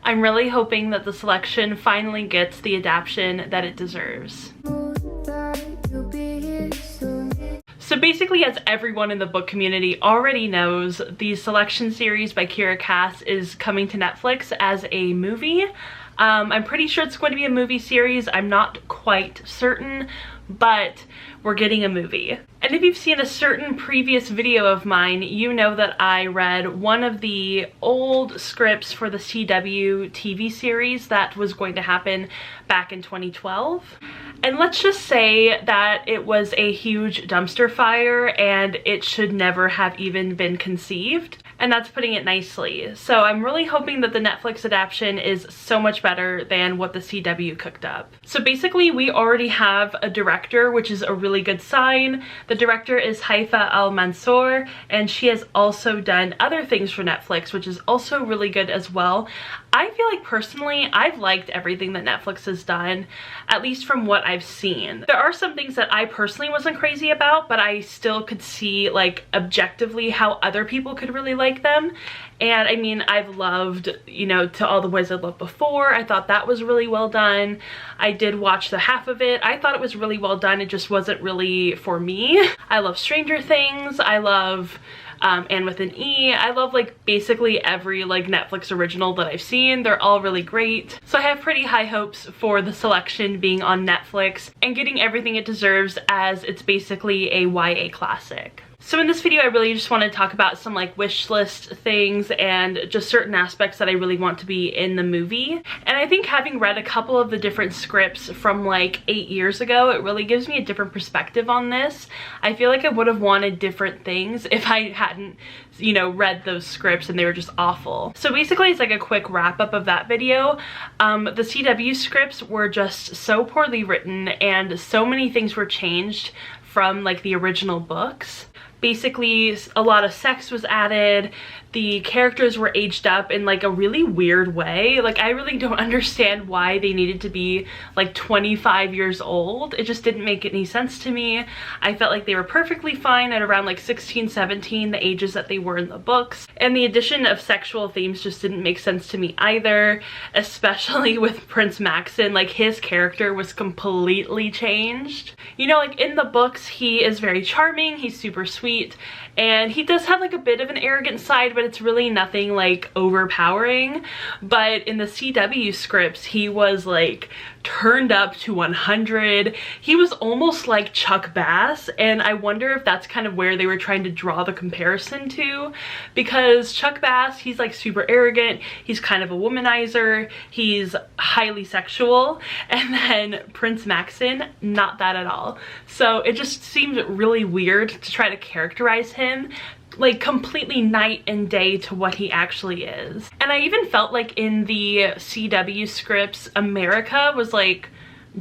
I'm really hoping that the selection finally gets the adaptation that it deserves. So basically, as everyone in the book community already knows, the Selection series by Kira Cass is coming to Netflix as a movie. I'm pretty sure it's going to be a movie series. I'm not quite certain, but we're getting a movie. And if you've seen a certain previous video of mine, you know that I read one of the old scripts for the CW TV series that was going to happen back in 2012. And let's just say that it was a huge dumpster fire and it should never have even been conceived. And that's putting it nicely. So I'm really hoping that the Netflix adaptation is so much better than what the CW cooked up. So basically, we already have a director, which is a really good sign. The director is Haifa Al-Mansour, and she has also done other things for Netflix, which is also really good as well. I feel like personally, I've liked everything that Netflix has done, at least from what I've seen. There are some things that I personally wasn't crazy about, but I still could see, like, objectively how other people could really like them. And I mean, I've loved, you know, To All the Boys I Loved Before. I thought that was really well done. I did watch the half of it. I thought it was really well done. It just wasn't really for me. I love Stranger Things. I love Anne with an E. I love, like, basically every, like, Netflix original that I've seen. They're all really great. So I have pretty high hopes for the Selection being on Netflix and getting everything it deserves, as it's basically a YA classic. So in this video, I really just want to talk about some, like, wish list things and just certain aspects that I really want to be in the movie. And I think having read a couple of the different scripts from like 8 years ago, it really gives me a different perspective on this. I feel like I would have wanted different things if I hadn't, you know, read those scripts and they were just awful. So basically, it's like a quick wrap up of that video. The CW scripts were just so poorly written and so many things were changed from, like, the original books. Basically, a lot of sex was added. The characters were aged up in, like, a really weird way. Like, I really don't understand why they needed to be, like, 25 years old. It just didn't make any sense to me. I felt like they were perfectly fine at around, like, 16, 17, the ages that they were in the books. And the addition of sexual themes just didn't make sense to me either, especially with Prince Maxon. Like, his character was completely changed. You know, like, in the books, he is very charming, he's super sweet, and he does have, like, a bit of an arrogant side, but it's really nothing, like, overpowering. But in the CW scripts, he was, like, turned up to 100. He was almost like Chuck Bass, and I wonder if that's kind of where they were trying to draw the comparison to, because Chuck Bass, he's, like, super arrogant, he's kind of a womanizer, he's highly sexual, and then Prince Maxon, not that at all. So it just seemed really weird to try to characterize him like completely night and day to what he actually is. And I even felt like in the CW scripts, America was, like,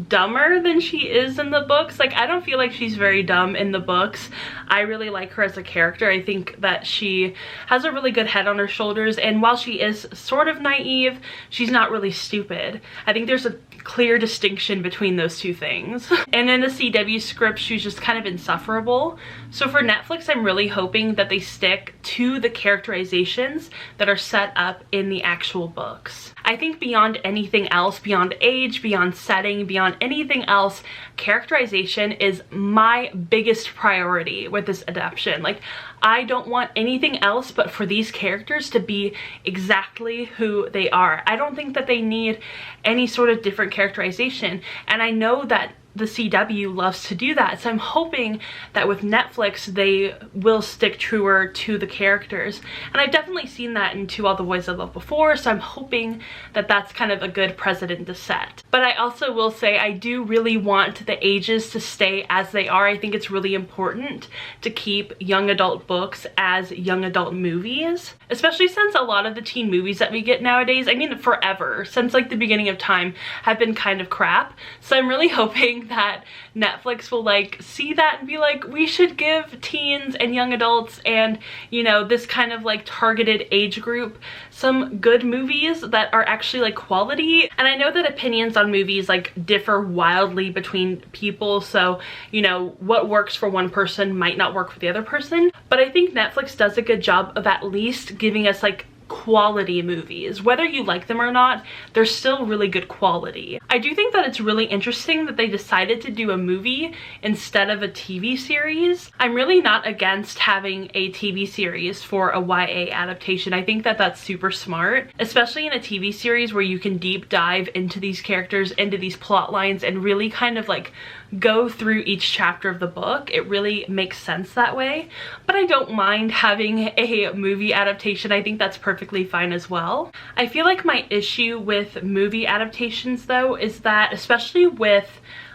dumber than she is in the books. Like, I don't feel like she's very dumb in the books. I really like her as a character. I think that she has a really good head on her shoulders, and while she is sort of naive, she's not really stupid. I think there's a clear distinction between those two things. And in the CW script, she's just kind of insufferable. So for Netflix, I'm really hoping that they stick to the characterizations that are set up in the actual books. I think beyond anything else, beyond age, beyond setting, beyond anything else, characterization is my biggest priority with this adaptation. Like, I don't want anything else but for these characters to be exactly who they are. I don't think that they need any sort of different characterization, and I know that the CW loves to do that. So I'm hoping that with Netflix, they will stick truer to the characters. And I've definitely seen that in To All the Boys I Loved Before, so I'm hoping that that's kind of a good precedent to set. But I also will say I do really want the ages to stay as they are. I think it's really important to keep young adult books as young adult movies, especially since a lot of the teen movies that we get nowadays, I mean forever, since like the beginning of time, have been kind of crap. So I'm really hoping that Netflix will like see that and be like, we should give teens and young adults and, you know, this kind of like targeted age group some good movies that are actually like quality. And I know that opinions on movies like differ wildly between people, so you know, what works for one person might not work for the other person, but I think Netflix does a good job of at least giving us like quality movies. Whether you like them or not, they're still really good quality. I do think that it's really interesting that they decided to do a movie instead of a TV series. I'm really not against having a TV series for a YA adaptation. I think that that's super smart, especially in a TV series where you can deep dive into these characters, into these plot lines, and really kind of like go through each chapter of the book. It really makes sense that way. But I don't mind having a movie adaptation. I think that's perfectly fine as well. I feel like my issue with movie adaptations though is that, especially with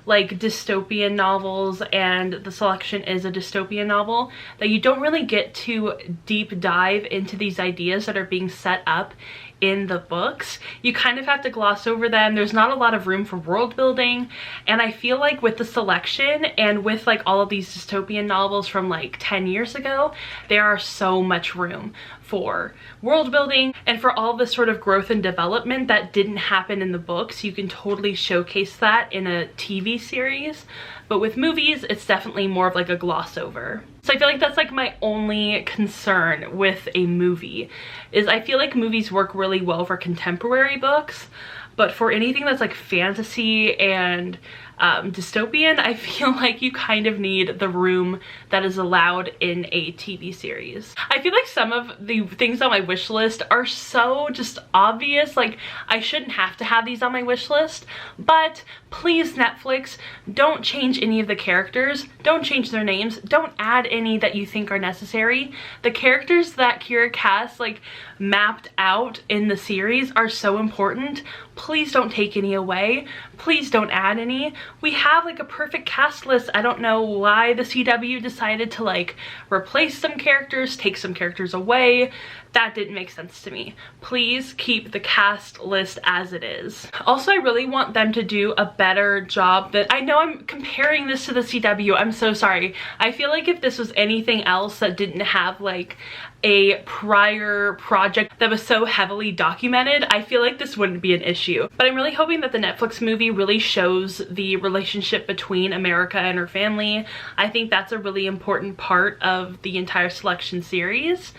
like dystopian novels, and the selection is a dystopian novel, that you don't really get to deep dive into these ideas that are being set up in the books. You kind of have to gloss over them. There's not a lot of room for world building, and I feel like with the selection and with like all of these dystopian novels from like 10 years ago, there are so much room for world building and for all this sort of growth and development that didn't happen in the books. You can totally showcase that in a TV series, but with movies, it's definitely more of like a gloss over. So I feel like that's like my only concern with a movie, is I feel like movies work really well for contemporary books, but for anything that's like fantasy and dystopian, I feel like you kind of need the room that is allowed in a TV series. I feel like some of the things on my wish list are so just obvious, like I shouldn't have to have these on my wish list, but please Netflix, don't change any of the characters, don't change their names, don't add any that you think are necessary. The characters that Kira Cass like mapped out in the series are so important. Please don't take any away. Please don't add any. We have like a perfect cast list. I don't know why the CW decided to like replace some characters, take some characters away. That didn't make sense to me. Please keep the cast list as it is. Also, I really want them to do a better job. That I know I'm comparing this to the CW. I'm so sorry. I feel like if this was anything else that didn't have like a prior project that was so heavily documented, I feel like this wouldn't be an issue. But I'm really hoping that the Netflix movie really shows the relationship between America and her family. I think that's a really important part of the entire selection series,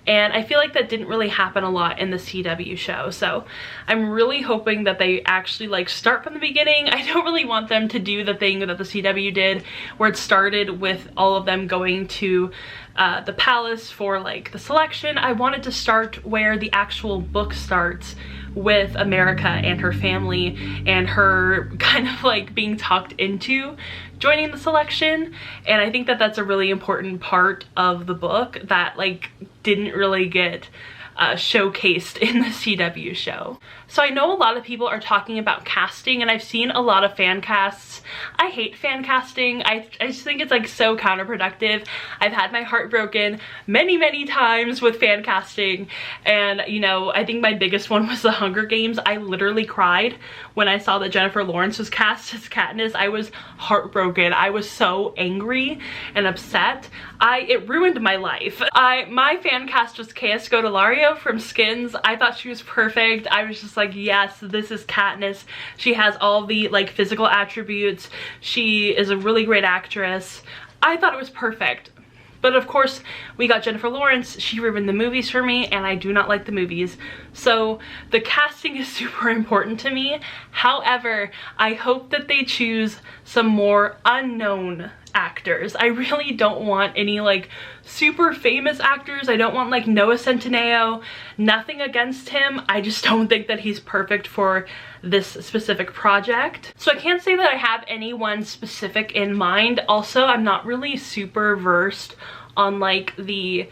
and I feel like that didn't really happen a lot in the CW show. So I'm really hoping that they actually like start from the beginning. I don't really want them to do the thing that the CW did, where it started with all of them going to the palace for like the selection. I wanted to start where the actual book starts, with America and her family and her kind of like being talked into joining the selection. And I think that that's a really important part of the book that like didn't really get showcased in the CW show. So I know a lot of people are talking about casting, and I've seen a lot of fan casts. I hate fan casting. I just think it's like so counterproductive. I've had my heart broken many times with fan casting, and you know, I think my biggest one was the Hunger Games. I literally cried when I saw that Jennifer Lawrence was cast as Katniss. I was heartbroken. I was so angry and upset. It ruined my life. My fan cast was Kaya Scodelario from Skins. I thought she was perfect. I was just like, yes, this is Katniss. She has all the like physical attributes. She is a really great actress. I thought it was perfect. But of course, we got Jennifer Lawrence. She ruined the movies for me, and I do not like the movies. So the casting is super important to me. However, I hope that they choose some more unknown actors. I really don't want any like super famous actors. I don't want like Noah Centineo. Nothing against him. I just don't think that he's perfect for this specific project. So I can't say that I have anyone specific in mind. Also, I'm not really super versed on like the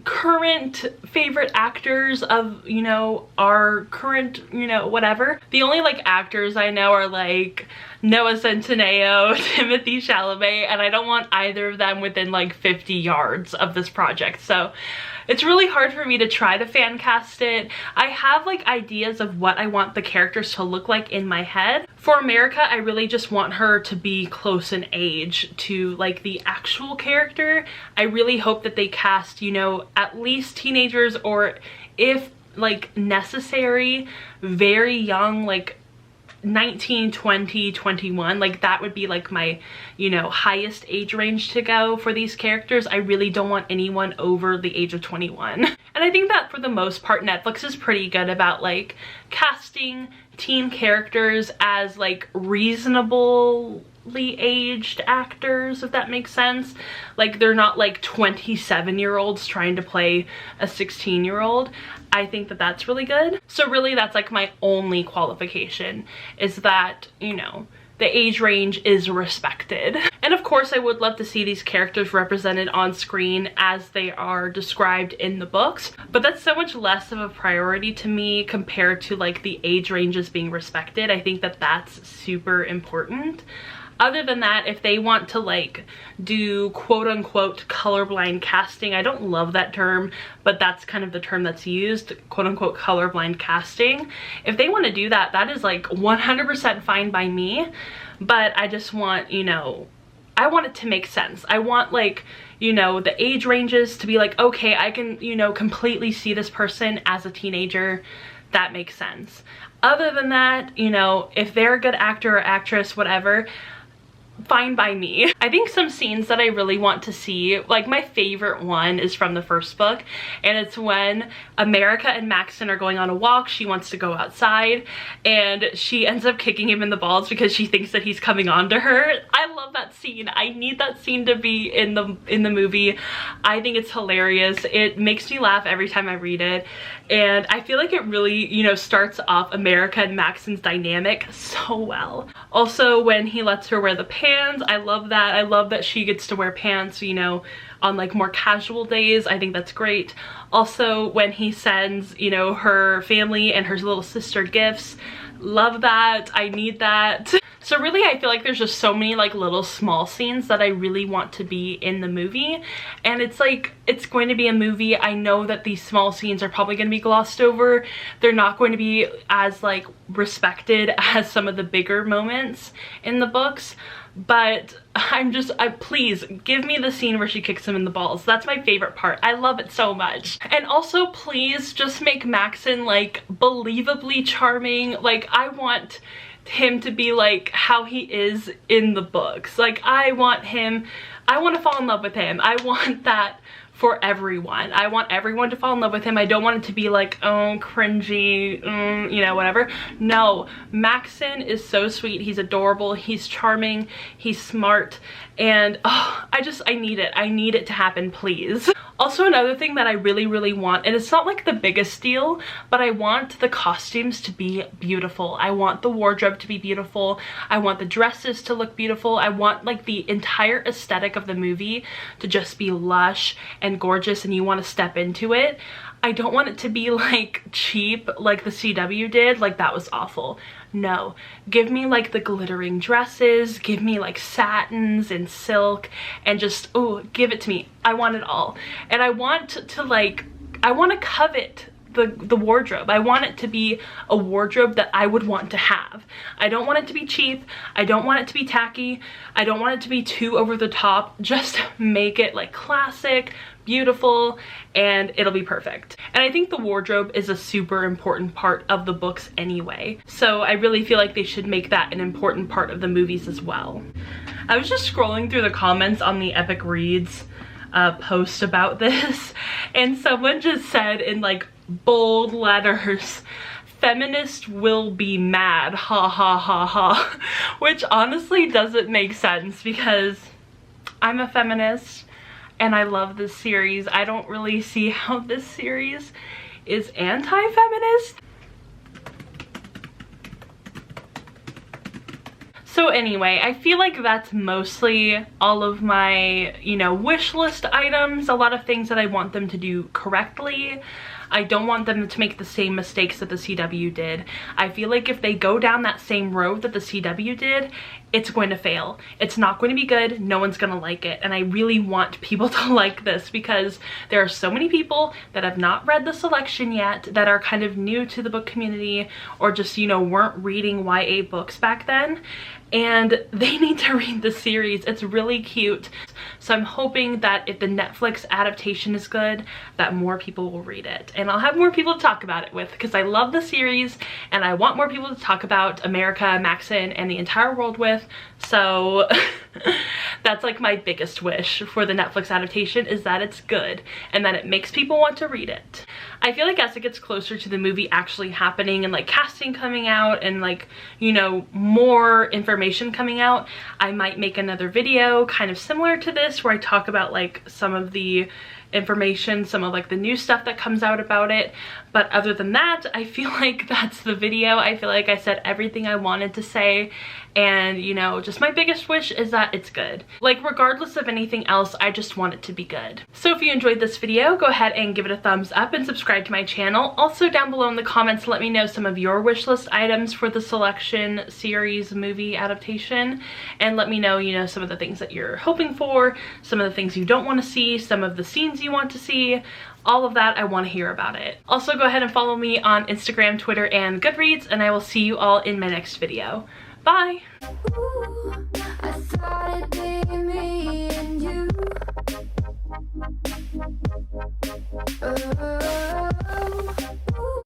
current favorite actors of, you know, our current, you know, whatever. The only like actors I know are like Noah Centineo, Timothée Chalamet, and I don't want either of them within like 50 yards of this project. So it's really hard for me to try to fan cast it. I have like ideas of what I want the characters to look like in my head. For America, I really just want her to be close in age to like the actual character. I really hope that they cast, you know, at least teenagers, or if like necessary, very young, like 19, 20, 21, like that would be like my, you know, highest age range to go for these characters. I really don't want anyone over the age of 21. And I think that for the most part, Netflix is pretty good about like casting teen characters as like reasonably aged actors, if that makes sense. Like they're not like 27-year-olds trying to play a 16-year-old. I think that that's really good. So really that's like my only qualification, is that, you know, the age range is respected. And of course I would love to see these characters represented on screen as they are described in the books, but that's so much less of a priority to me compared to like the age ranges being respected. I think that that's super important. Other than that, if they want to like do quote unquote colorblind casting, I don't love that term, but that's kind of the term that's used, quote unquote colorblind casting. If they want to do that, that is like 100% fine by me, but I just want, you know, I want it to make sense. I want like, you know, the age ranges to be like, okay, I can, you know, completely see this person as a teenager. That makes sense. Other than that, you know, if they're a good actor or actress, whatever, fine by me. I think some scenes that I really want to see, like my favorite one is from the first book, and it's when America and Maxon are going on a walk. She wants to go outside and she ends up kicking him in the balls because she thinks that he's coming on to her. I love that scene. I need that scene to be in the movie. I think it's hilarious. It makes me laugh every time I read it, and I feel like it really, you know, starts off America and Maxon's dynamic so well. Also when he lets her wear the pants, I love that. I love that she gets to wear pants, you know, on like more casual days. I think that's great. Also when he sends, you know, her family and her little sister gifts, love that. I need that. So really I feel like there's just so many like little small scenes that I really want to be in the movie, and it's like, it's going to be a movie. I know that these small scenes are probably going to be glossed over. They're not going to be as like respected as some of the bigger moments in the books, but please give me the scene where she kicks him in the balls. That's my favorite part. I love it so much. And also please just make Maxon like believably charming. Like I want him to be like how he is in the books. Like I want to fall in love with him. I want that for everyone. I want everyone to fall in love with him. I don't want it to be like, oh, cringy, you know, whatever. No, Maxon is so sweet. He's adorable. He's charming. He's smart. And oh, I need it. I need it to happen, please. Also, another thing that I really, really want, and it's not like the biggest deal, but I want the costumes to be beautiful. I want the wardrobe to be beautiful. I want the dresses to look beautiful. I want like the entire aesthetic of the movie to just be lush and gorgeous and you want to step into it. I don't want it to be like cheap like the CW did. Like that was awful. No, give me like the glittering dresses, give me like satins and silk, and just, oh, give it to me. I want it all. And I want to like, I want to covet the wardrobe. I want it to be a wardrobe that I would want to have. I don't want it to be cheap. I don't want it to be tacky. I don't want it to be too over the top. Just make it like classic, beautiful, and it'll be perfect. And I think the wardrobe is a super important part of the books anyway. So I really feel like they should make that an important part of the movies as well. I was just scrolling through the comments on the Epic Reads post about this, and someone just said in like bold letters, "Feminist will be mad, ha ha ha ha," which honestly doesn't make sense because I'm a feminist and I love this series. I don't really see how this series is anti-feminist. So anyway, I feel like that's mostly all of my, you know, wish list items. A lot of things that I want them to do correctly. I don't want them to make the same mistakes that the CW did. I feel like if they go down that same road that the CW did, it's going to fail. It's not going to be good. No one's going to like it. And I really want people to like this because there are so many people that have not read the selection yet, that are kind of new to the book community, or just, you know, weren't reading YA books back then. And they need to read the series. It's really cute. So I'm hoping that if the Netflix adaptation is good, that more people will read it. And I'll have more people to talk about it with because I love the series and I want more people to talk about America, Maxon, and the entire world with. So that's like my biggest wish for the Netflix adaptation, is that it's good and that it makes people want to read it. I feel like as it gets closer to the movie actually happening and like casting coming out and like, you know, more information coming out, I might make another video kind of similar to this where I talk about like some of the information, some of like the new stuff that comes out about it. But other than that, I feel like that's the video. I feel like I said everything I wanted to say, and you know, just my biggest wish is that it's good. Like regardless of anything else, I just want it to be good. So if you enjoyed this video, go ahead and give it a thumbs up and subscribe to my channel. Also down below in the comments, let me know some of your wish list items for the Selection series movie adaptation, and let me know, you know, some of the things that you're hoping for, some of the things you don't want to see, some of the scenes you want to see. All of that, I want to hear about it. Also go ahead and follow me on Instagram, Twitter, and Goodreads, and I will see you all in my next video. Bye! Ooh, I thought it'd be me and you. Oh.